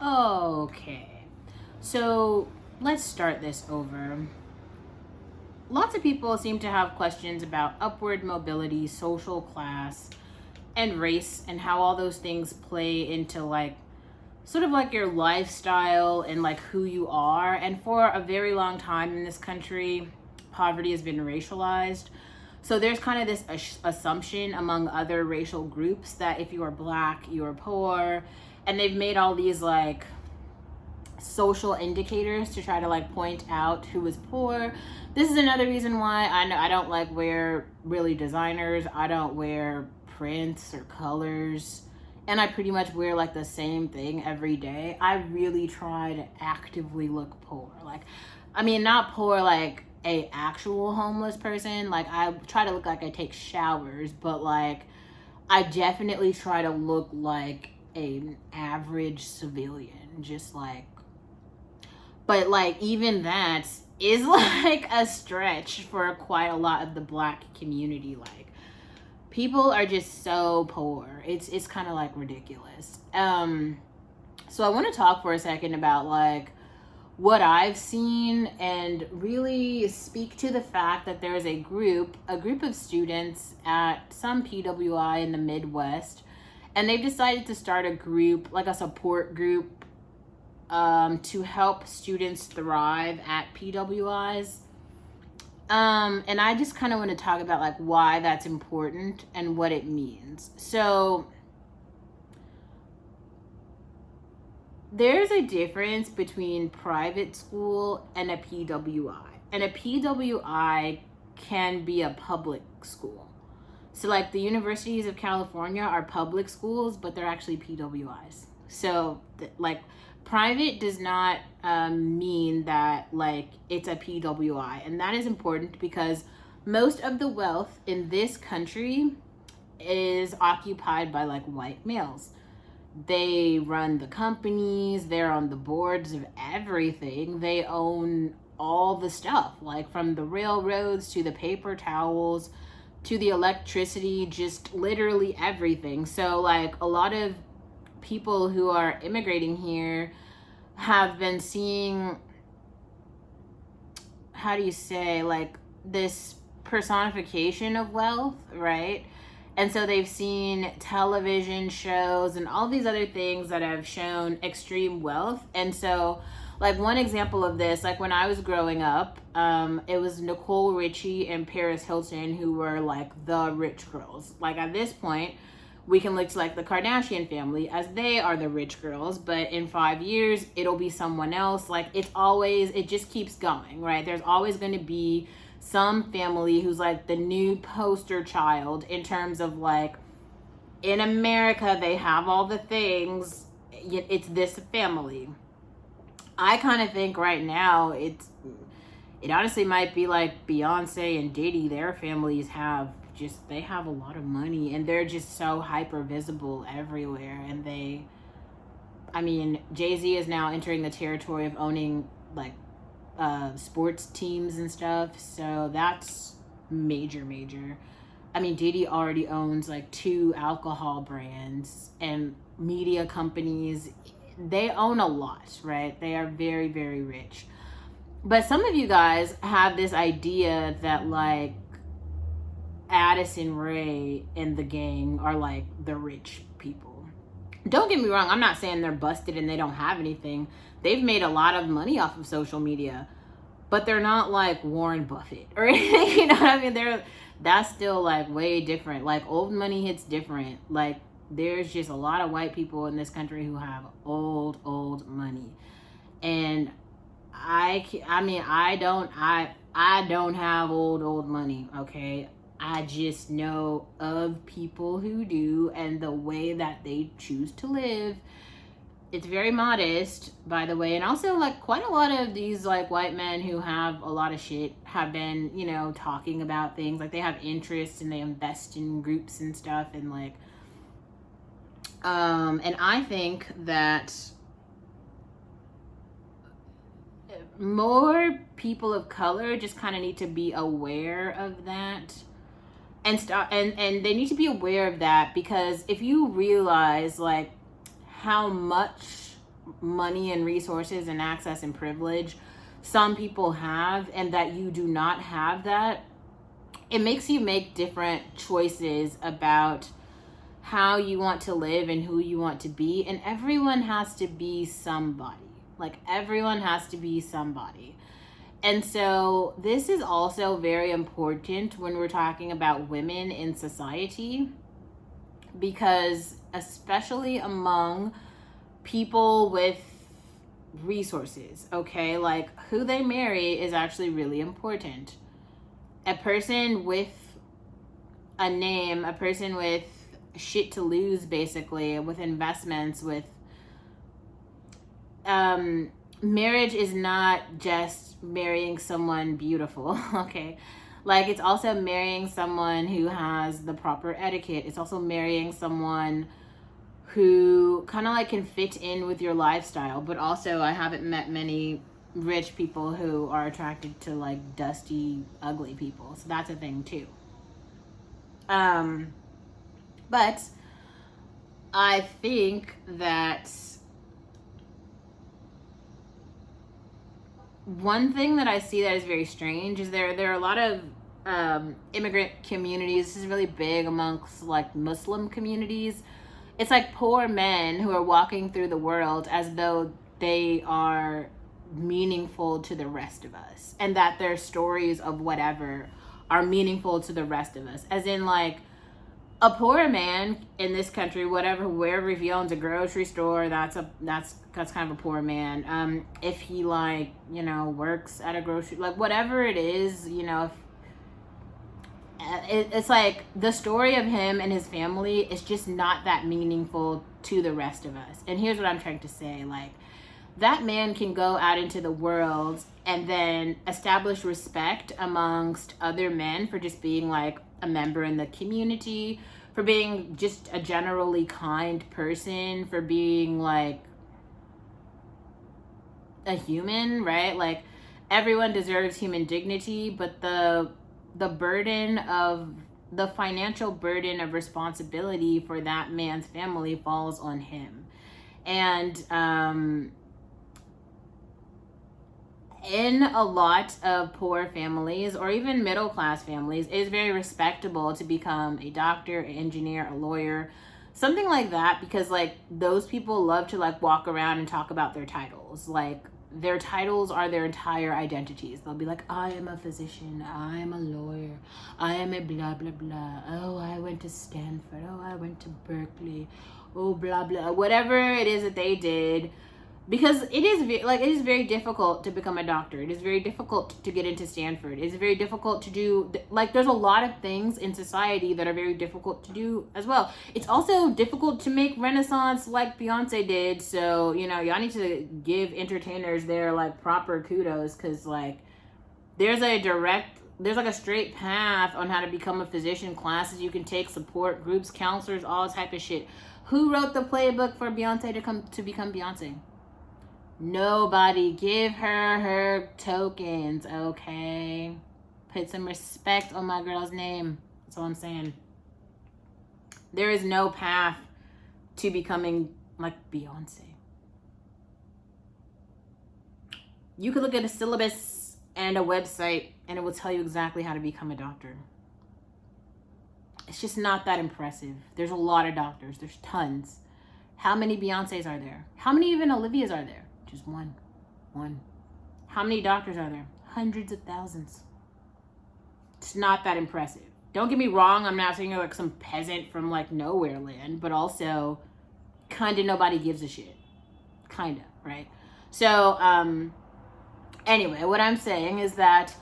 Okay, so let's start this over. Lots of people seem to have questions about upward mobility, social class, and race, and how all those things play into like sort of like your lifestyle and like who you are. And for a very long time in this country, poverty has been racialized. So there's kind of this assumption among other racial groups that if you are black, you are poor. And they've made all these like social indicators to try to like point out who is poor. This is another reason why I don't like wear really designers. I don't wear prints or colors, and I pretty much wear like the same thing every day. I really try to actively look poor. Like, I mean, not poor like a actual homeless person. Like, I try to look like I take showers, but like I definitely try to look like an average civilian, just like, but like even that is like a stretch for quite a lot of the black community. Like, people are just so poor. It's kind of like ridiculous. So I want to talk for a second about like what I've seen and really speak to the fact that there is a group of students at some PWI in the Midwest, and they've decided to start a group, like a support group, to help students thrive at PWIs. And I just kind of want to talk about like why that's important and what it means. So there's a difference between private school and a PWI. And a PWI can be a public school. So like the universities of California are public schools, but they're actually PWIs. So like private does not mean that like it's a PWI, and that is important because most of the wealth in this country is occupied by like white males. They run the companies, they're on the boards of everything, they own all the stuff, like from the railroads to the paper towels to the electricity, just literally everything. So like a lot of people who are immigrating here have been seeing, how do you say, like this personification of wealth, right? And so they've seen television shows and all these other things that have shown extreme wealth. And so like one example of this, like when I was growing up, it was Nicole Richie and Paris Hilton who were like the rich girls. Like at this point, we can look to like the Kardashian family as they are the rich girls, but in 5 years, it'll be someone else. Like it just keeps going, right? There's always going to be some family who's like the new poster child in terms of like, in America, they have all the things. It's this family. I kind of think right now it honestly might be like Beyonce and Diddy. Their families they have a lot of money and they're just so hyper visible everywhere. And Jay-Z is now entering the territory of owning like sports teams and stuff. So that's major. Diddy already owns like 2 alcohol brands and media companies. They own a lot, right? They are very, very rich. But some of you guys have this idea that like Addison Rae and the gang are like the rich people. Don't get me wrong, I'm not saying they're busted and they don't have anything. They've made a lot of money off of social media, but they're not like Warren Buffett or anything. You know what I mean? That's still like way different. Like old money hits different. Like there's just a lot of white people in this country who have old money. And I don't have old money, okay? I just know of people who do, and the way that they choose to live, it's very modest, by the way. And also like quite a lot of these like white men who have a lot of shit have been, talking about things like they have interests and they invest in groups and stuff. And like and I think that more people of color just kind of need to be aware of that and they need to be aware of that, because if you realize like how much money and resources and access and privilege some people have, and that you do not have that, it makes you make different choices about how you want to live and who you want to be. And everyone has to be somebody. Like, everyone has to be somebody. And so this is also very important when we're talking about women in society, because especially among people with resources, okay, like who they marry is actually really important. A person with a name, a person with shit to lose, basically, with investments, with marriage is not just marrying someone beautiful, okay? Like, it's also marrying someone who has the proper etiquette. It's also marrying someone who kind of like can fit in with your lifestyle. But also, I haven't met many rich people who are attracted to like dusty, ugly people. So that's a thing too. But I think that one thing that I see that is very strange is there are a lot of immigrant communities. This is really big amongst like Muslim communities. It's like poor men who are walking through the world as though they are meaningful to the rest of us, and that their stories of whatever are meaningful to the rest of us. As in, like, a poor man in this country, wherever he owns a grocery store, that's kind of a poor man. If he, like, you know, works at a grocery, like whatever it is, you know, it's like the story of him and his family is just not that meaningful to the rest of us. And here's what I'm trying to say, like, that man can go out into the world and then establish respect amongst other men for just being like a member in the community, for being just a generally kind person, for being like a human, right? Like, everyone deserves human dignity, but the burden of the financial burden of responsibility for that man's family falls on him. And in a lot of poor families, or even middle class families, it is very respectable to become a doctor, an engineer, a lawyer, something like that, because like those people love to like walk around and talk about their titles. Like, their titles are their entire identities. They'll be like, I am a physician, I am a lawyer, I am a blah blah blah, oh, I went to Stanford, oh, I went to Berkeley, oh, blah blah, whatever it is that they did. Because it is very difficult to become a doctor. It is very difficult to get into Stanford. It is very difficult to do, like, there's a lot of things in society that are very difficult to do as well. It's also difficult to make Renaissance like Beyonce did. So, you know, y'all need to give entertainers their like proper kudos, because like there's like a straight path on how to become a physician, classes you can take, support groups, counselors, all type of shit. Who wrote the playbook for Beyonce to become Beyonce? Nobody. Give her tokens, okay? Put some respect on my girl's name. That's all I'm saying. There is no path to becoming like Beyonce. You could look at a syllabus and a website and it will tell you exactly how to become a doctor. It's just not that impressive. There's a lot of doctors. There's tons. How many Beyoncés are there? How many even Olivias are there? Just one. How many doctors are there? Hundreds of thousands. It's not that impressive. Don't get me wrong, I'm not saying you're like some peasant from like nowhere land, but also kind of nobody gives a shit. Kind of, right? So, anyway, what I'm saying is that,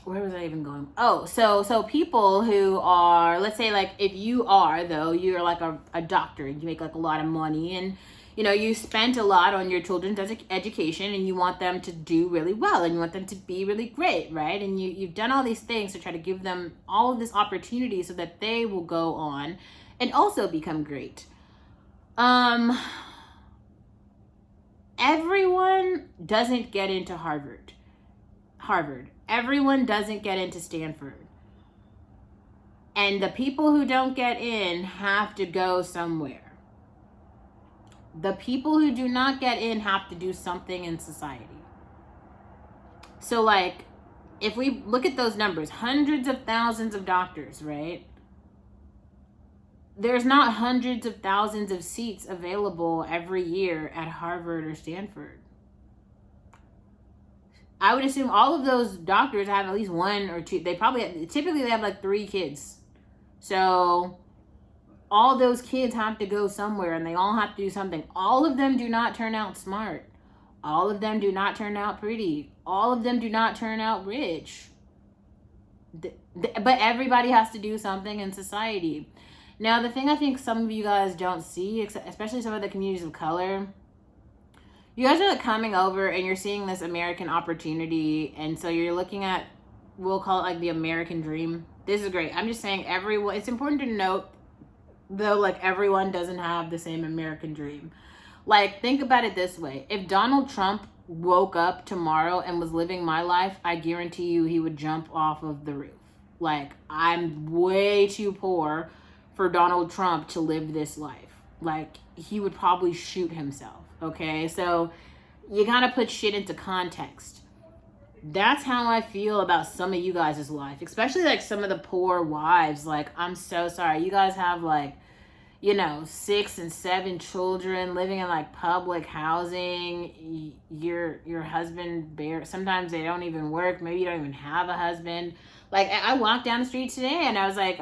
where was I even going? Oh, so people who are, let's say, like, if you are, though, you're like a doctor, you make like a lot of money, and you know, you spent a lot on your children's education, and you want them to do really well, and you want them to be really great, right? And you've done all these things to try to give them all of this opportunity so that they will go on and also become great. Everyone doesn't get into Harvard. Everyone doesn't get into Stanford. And the people who don't get in have to go somewhere. The people who do not get in have to do something in society. So, like, if we look at those numbers, hundreds of thousands of doctors, right? There's not hundreds of thousands of seats available every year at Harvard or Stanford. I would assume all of those doctors have at least one or two. Typically they have like 3 kids. So all those kids have to go somewhere and they all have to do something. All of them do not turn out smart. All of them do not turn out pretty. All of them do not turn out rich. But everybody has to do something in society. Now, the thing I think some of you guys don't see, especially some of the communities of color, you guys are like coming over and you're seeing this American opportunity. And so you're looking at, we'll call it like the American dream. This is great. I'm just saying everyone, it's important to note though, like everyone doesn't have the same American dream. Like, think about it this way. If Donald Trump woke up tomorrow and was living my life, I guarantee you he would jump off of the roof. Like, I'm way too poor for Donald Trump to live this life. Like, he would probably shoot himself, okay? So you gotta put shit into context. That's how I feel about some of you guys' life, especially like some of the poor wives. Like, I'm so sorry. You guys have like, 6 and 7 children living in like public housing. Your husband sometimes they don't even work. Maybe you don't even have a husband. Like, I walked down the street today and I was like,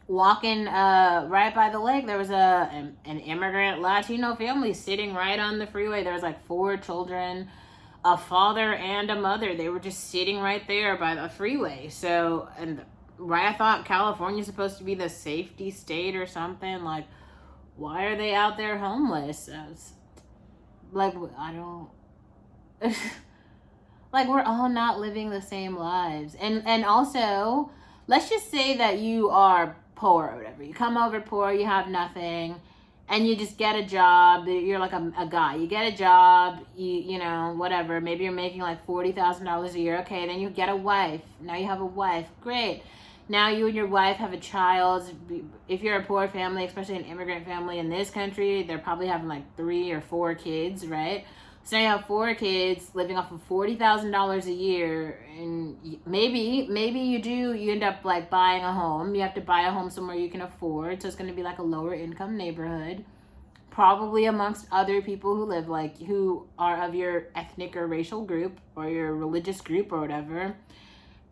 walking right by the lake. There was an immigrant Latino family sitting right on the freeway. There was like 4 children, a father and a mother. They were just sitting right there by the freeway. So, and right, I thought California's supposed to be the safety state or something. Like, why are they out there homeless? Like, I don't like, we're all not living the same lives. And also, let's just say that you are poor or whatever. You come over poor, you have nothing, and you just get a job. You're like a guy. You get a job, you know, whatever. Maybe you're making like $40,000 a year. Okay, then you get a wife. Now you have a wife. Great. Now you and your wife have a child. If you're a poor family, especially an immigrant family in this country, they're probably having like 3 or 4 kids, right? So now you have 4 kids living off of $40,000 a year, and maybe you end up like buying a home. You have to buy a home somewhere you can afford, so it's going to be like a lower income neighborhood, probably amongst other people who are of your ethnic or racial group or your religious group or whatever.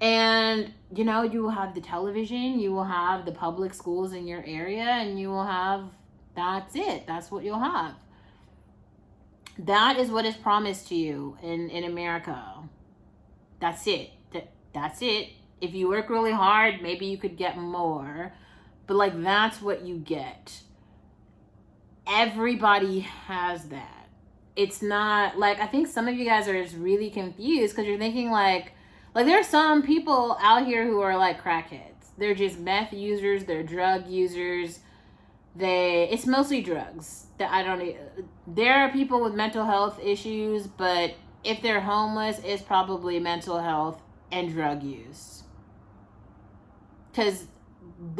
And you will have the television, you will have the public schools in your area, and that's it. That's what you'll have. That is what is promised to you in America. That's it. That's it. If you work really hard, maybe you could get more. But like, that's what you get. Everybody has that. It's not like, I think some of you guys are just really confused because you're thinking like there are some people out here who are like crackheads. They're just meth users. They're drug users. It's mostly drugs. There are people with mental health issues, but if they're homeless, it's probably mental health and drug use. Because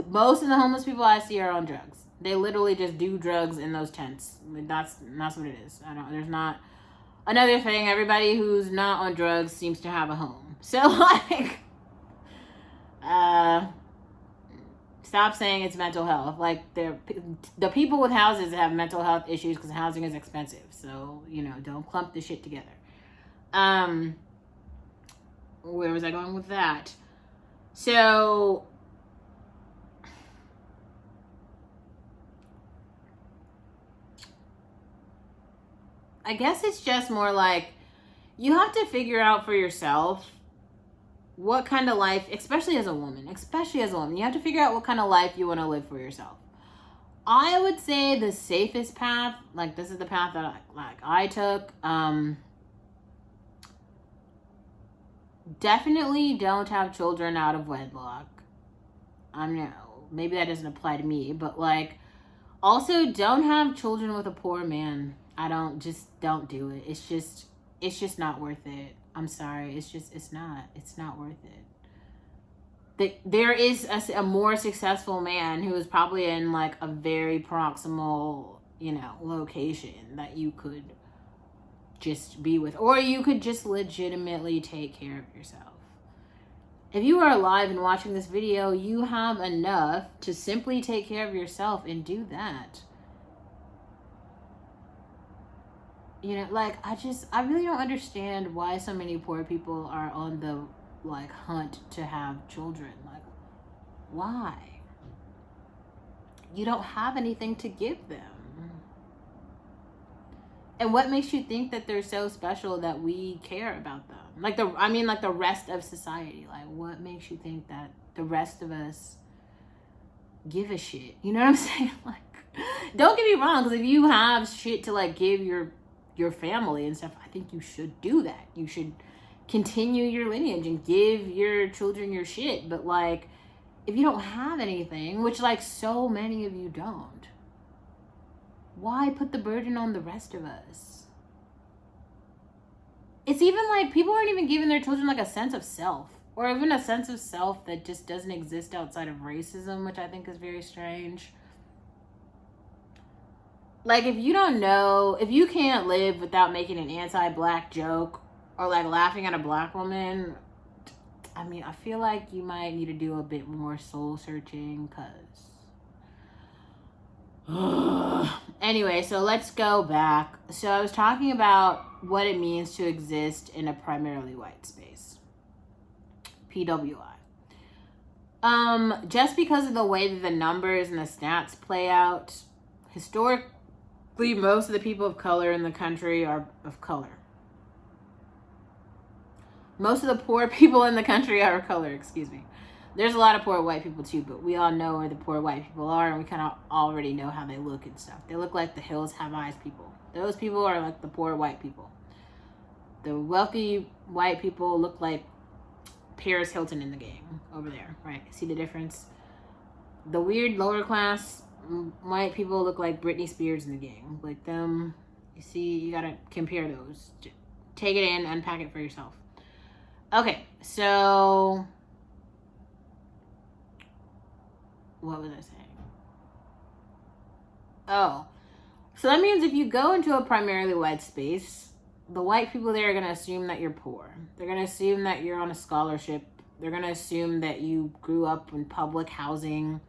most of the homeless people I see are on drugs. They literally just do drugs in those tents. That's what it is. There's not another thing. Everybody who's not on drugs seems to have a home. So like, stop saying it's mental health. Like, the people with houses have mental health issues because housing is expensive. So, don't clump the shit together. Where was I going with that? So, I guess it's just more like, you have to figure out for yourself what kind of life, especially as a woman, you have to figure out what kind of life you want to live for yourself. I would say the safest path, like this is the path that I took, definitely don't have children out of wedlock. Maybe that doesn't apply to me, but like, also don't have children with a poor man. Don't do it. It's just not worth it. I'm sorry. It's not worth it. There is a more successful man who is probably in like a very proximal location that you could just be with, or you could just legitimately take care of yourself. If you are alive and watching this video, you have enough to simply take care of yourself and do that. I really don't understand why so many poor people are on the hunt to have children. Why? You don't have anything to give them. And what makes you think that they're so special that we care about them? The rest of society. What makes you think that the rest of us give a shit? You know what I'm saying? Don't get me wrong, because if you have shit to give your family and stuff, I think you should do that. You should continue your lineage and give your children your shit. But if you don't have anything, which so many of you don't, why put the burden on the rest of us? It's even people aren't even giving their children a sense of self, or even a sense of self that just doesn't exist outside of racism, which I think is very strange. If you don't know, if you can't live without making an anti-black joke or laughing at a black woman, I feel like you might need to do a bit more soul searching, Anyway, so let's go back. So I was talking about what it means to exist in a primarily white space. PWI. Just because of the way that the numbers and the stats play out, historically, most of the people of color in the country are of color. Most of the poor people in the country are of color, excuse me. There's a lot of poor white people too, but we all know where the poor white people are, and we kind of already know how they look and stuff. They look like the Hills Have Eyes people. Those people are like the poor white people. The wealthy white people look like Paris Hilton in The Gang over there, right? See the difference? The weird lower class white people look like Britney Spears in The Gang. Them, you see, you gotta compare those. Take it in, unpack it for yourself. Okay, so what was I saying? Oh, so that means if you go into a primarily white space, the white people there are going to assume that you're poor. They're going to assume that you're on a scholarship. They're going to assume that you grew up in public housing,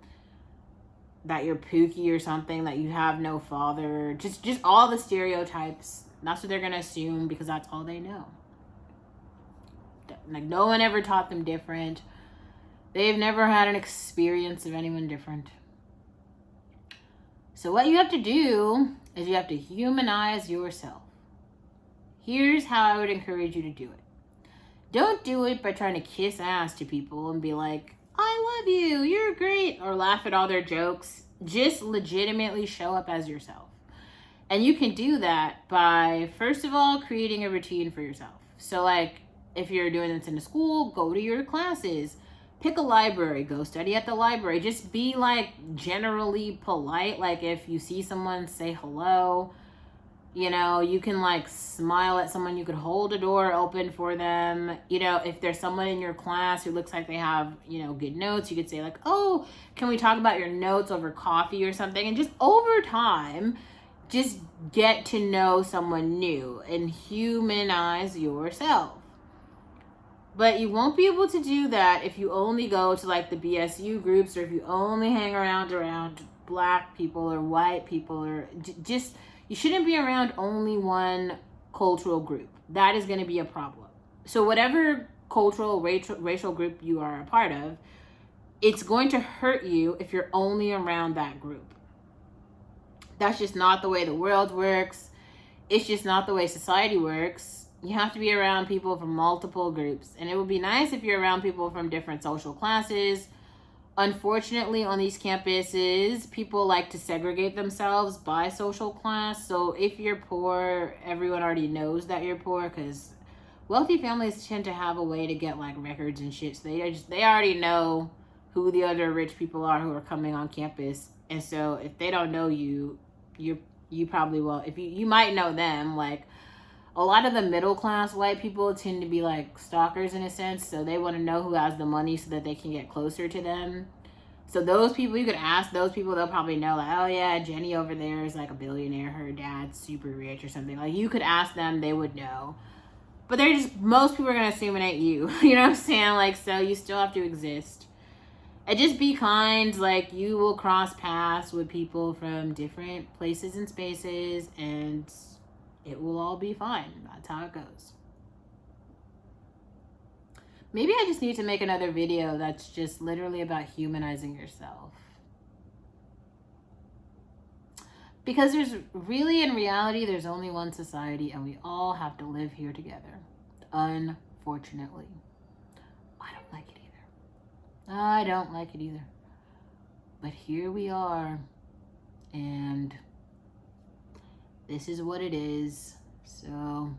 that you're pookie or something, that you have no father. Just all the stereotypes. That's what they're going to assume because that's all they know. No one ever taught them different. They've never had an experience of anyone different. So what you have to do is you have to humanize yourself. Here's how I would encourage you to do it. Don't do it by trying to kiss ass to people and be like, I love you, you're great, or laugh at all their jokes. Just legitimately show up as yourself. And you can do that by, first of all, creating a routine for yourself. So if you're doing this in a school, go to your classes. Pick a library, go study at the library. Just be generally polite. If you see someone, say hello. You can smile at someone. You could hold a door open for them. If there's someone in your class who looks like they have, good notes, you could say oh, can we talk about your notes over coffee or something? And just over time, just get to know someone new and humanize yourself. But you won't be able to do that if you only go to the BSU groups, or if you only hang around black people or white people, or just, you shouldn't be around only one cultural group. That is going to be a problem. So whatever cultural, racial group you are a part of, it's going to hurt you if you're only around that group. That's just not the way the world works. It's just not the way society works. You have to be around people from multiple groups. And it would be nice if you're around people from different social classes. Unfortunately, on these campuses, people like to segregate themselves by social class. So if you're poor, everyone already knows that you're poor, because wealthy families tend to have a way to get records and shit. So they already know who the other rich people are who are coming on campus. And so if they don't know you, you probably will. If you might know them. A lot of the middle class white people tend to be stalkers in a sense, so they want to know who has the money so that they can get closer to them. So those people, you could ask those people, they'll probably know, like, oh yeah, Jenny over there is like a billionaire, her dad's super rich or something. Like, you could ask them, they would know. But they're just, most people are gonna assume it ain't you. You know what I'm saying? Like, so you still have to exist. And just be kind. Like, you will cross paths with people from different places and spaces, and it will all be fine. That's how it goes. Maybe I just need to make another video that's just literally about humanizing yourself. Because there's really, in reality, there's only one society, and we all have to live here together. Unfortunately. I don't like it either. I don't like it either. But here we are. And this is what it is. So